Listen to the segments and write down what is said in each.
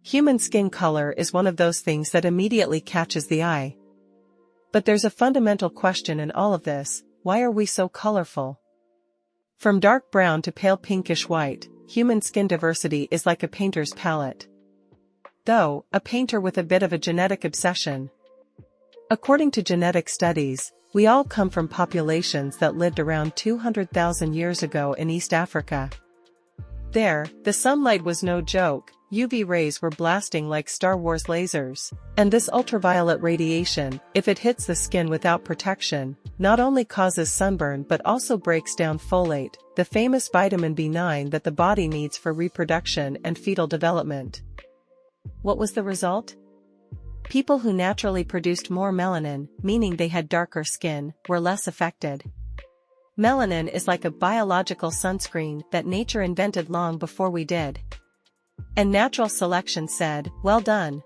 Human skin color is one of those things that immediately catches the eye. But there's a fundamental question in all of this: why are we so colorful? From dark brown to pale pinkish white, human skin diversity is like a painter's palette. Though, a painter with a bit of a genetic obsession. According to genetic studies, we all come from populations that lived around 200,000 years ago in East Africa. There, the sunlight was no joke. UV rays were blasting like Star Wars lasers. And this ultraviolet radiation, if it hits the skin without protection, not only causes sunburn but also breaks down folate, the famous vitamin B9 that the body needs for reproduction and fetal development. What was the result? People who naturally produced more melanin, meaning they had darker skin, were less affected. Melanin is like a biological sunscreen that nature invented long before we did. And natural selection said, well done.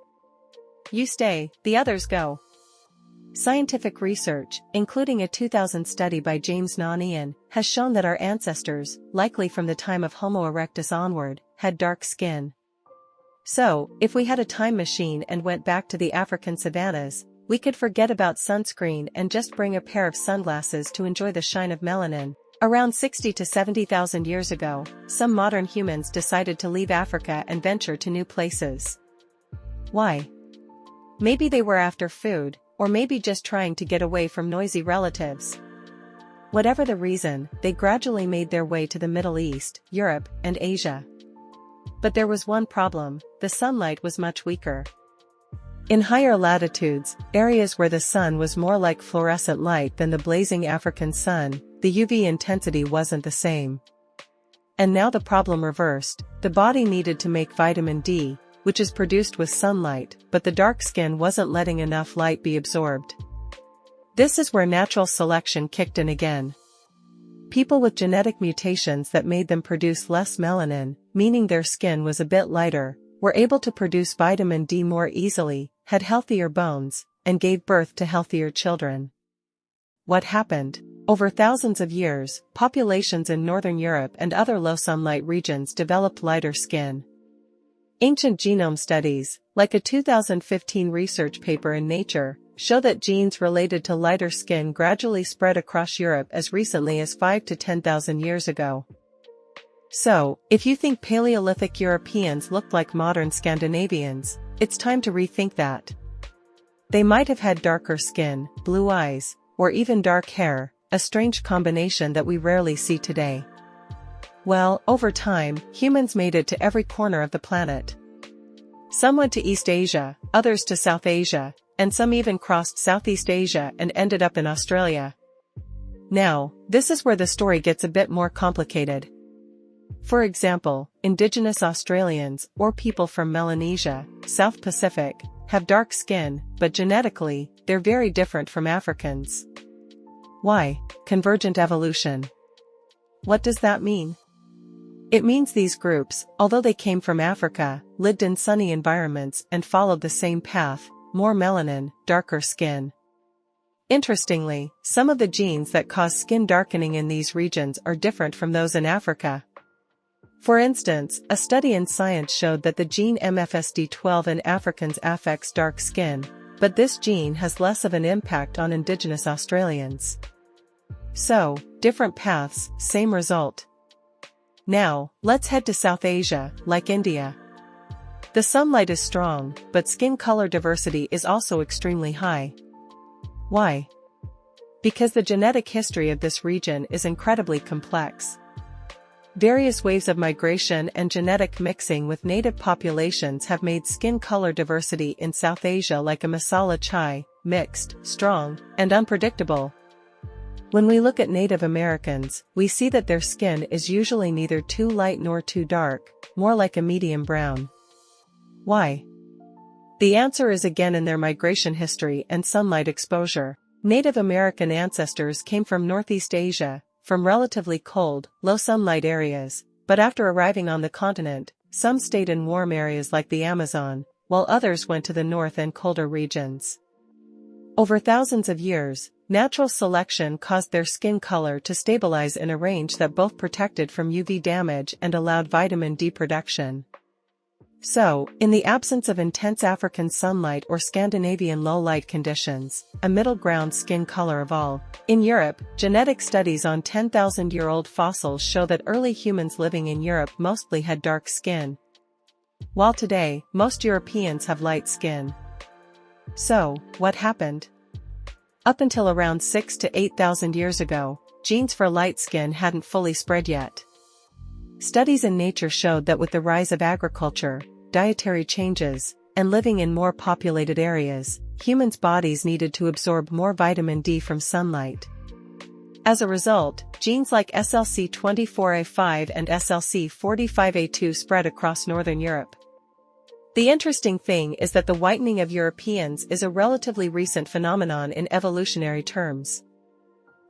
You stay, the others go. Scientific research, including a 2000 study by James Nanian, has shown that our ancestors, likely from the time of Homo erectus onward, had dark skin. So, if we had a time machine and went back to the African savannas, we could forget about sunscreen and just bring a pair of sunglasses to enjoy the shine of melanin. Around 60 to 70,000 years ago, some modern humans decided to leave Africa and venture to new places. Why? Maybe they were after food, or maybe just trying to get away from noisy relatives. Whatever the reason, they gradually made their way to the Middle East, Europe, and Asia. But there was one problem: the sunlight was much weaker. In higher latitudes, areas where the sun was more like fluorescent light than the blazing African sun, the UV intensity wasn't the same. And now the problem reversed: the body needed to make vitamin D, which is produced with sunlight, but the dark skin wasn't letting enough light be absorbed. This is where natural selection kicked in again. People with genetic mutations that made them produce less melanin, meaning their skin was a bit lighter, were able to produce vitamin D more easily, had healthier bones, and gave birth to healthier children. What happened? Over thousands of years, populations in Northern Europe and other low-sunlight regions developed lighter skin. Ancient genome studies, like a 2015 research paper in Nature, show that genes related to lighter skin gradually spread across Europe as recently as 5 to 10,000 years ago. So, if you think Paleolithic Europeans looked like modern Scandinavians, it's time to rethink that. They might have had darker skin, blue eyes, or even dark hair, a strange combination that we rarely see today. Well, over time, humans made it to every corner of the planet. Some went to East Asia, others to South Asia, and some even crossed Southeast Asia and ended up in Australia. Now, this is where the story gets a bit more complicated. For example, indigenous Australians, or people from Melanesia, South Pacific, have dark skin, but genetically, they're very different from Africans. Why? Convergent evolution. What does that mean? It means these groups, although they came from Africa, lived in sunny environments and followed the same path: more melanin, darker skin. Interestingly, some of the genes that cause skin darkening in these regions are different from those in Africa. For instance, a study in Science showed that the gene MFSD12 in Africans affects dark skin, but this gene has less of an impact on indigenous Australians. So, different paths, same result. Now, let's head to South Asia, like India. The sunlight is strong, but skin color diversity is also extremely high. Why? Because the genetic history of this region is incredibly complex. Various waves of migration and genetic mixing with native populations have made skin color diversity in South Asia like a masala chai: mixed, strong, and unpredictable. When we look at Native Americans, we see that their skin is usually neither too light nor too dark, more like a medium brown. Why? The answer is again in their migration history and sunlight exposure. Native American ancestors came from Northeast Asia, from relatively cold, low sunlight areas, but after arriving on the continent, some stayed in warm areas like the Amazon, while others went to the north and colder regions. Over thousands of years, natural selection caused their skin color to stabilize in a range that both protected from UV damage and allowed vitamin D production. So, in the absence of intense African sunlight or Scandinavian low-light conditions, a middle-ground skin color evolved. In Europe, genetic studies on 10,000-year-old fossils show that early humans living in Europe mostly had dark skin, while today, most Europeans have light skin. So, what happened? Up until around 6 to 8,000 years ago, genes for light skin hadn't fully spread yet. Studies in nature showed that with the rise of agriculture, dietary changes, and living in more populated areas, humans' bodies needed to absorb more vitamin D from sunlight. As a result, genes like SLC24A5 and SLC45A2 spread across northern Europe. The interesting thing is that the whitening of Europeans is a relatively recent phenomenon in evolutionary terms.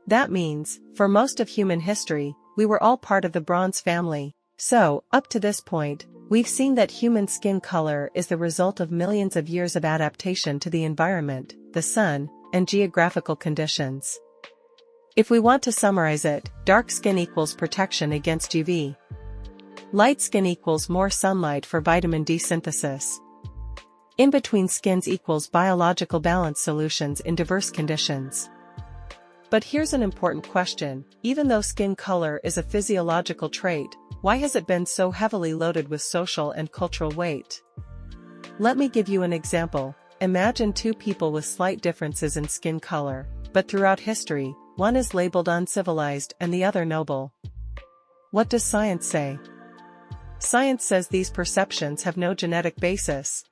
That means, for most of human history, we were all part of the Bronze family. So, up to this point, we've seen that human skin color is the result of millions of years of adaptation to the environment, the sun, and geographical conditions. If we want to summarize it, dark skin equals protection against UV. Light skin equals more sunlight for vitamin D synthesis. In-between skins equals biological balance solutions in diverse conditions. But here's an important question: even though skin color is a physiological trait, why has it been so heavily loaded with social and cultural weight? Let me give you an example. Imagine two people with slight differences in skin color, but throughout history, one is labeled uncivilized and the other noble. What does science say? Science says these perceptions have no genetic basis.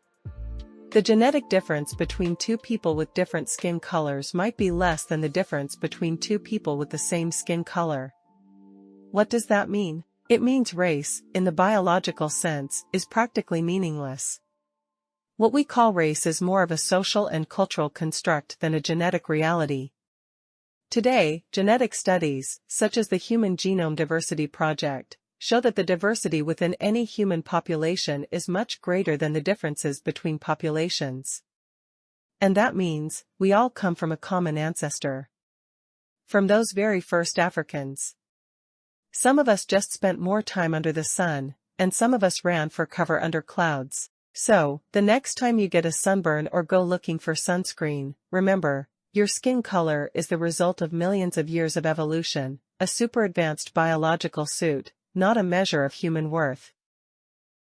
The genetic difference between two people with different skin colors might be less than the difference between two people with the same skin color. What does that mean? It means race, in the biological sense, is practically meaningless. What we call race is more of a social and cultural construct than a genetic reality. Today, genetic studies, such as the Human Genome Diversity Project, show that the diversity within any human population is much greater than the differences between populations. And that means, we all come from a common ancestor. From those very first Africans. Some of us just spent more time under the sun, and some of us ran for cover under clouds. So, the next time you get a sunburn or go looking for sunscreen, remember, your skin color is the result of millions of years of evolution, a super advanced biological suit, not a measure of human worth.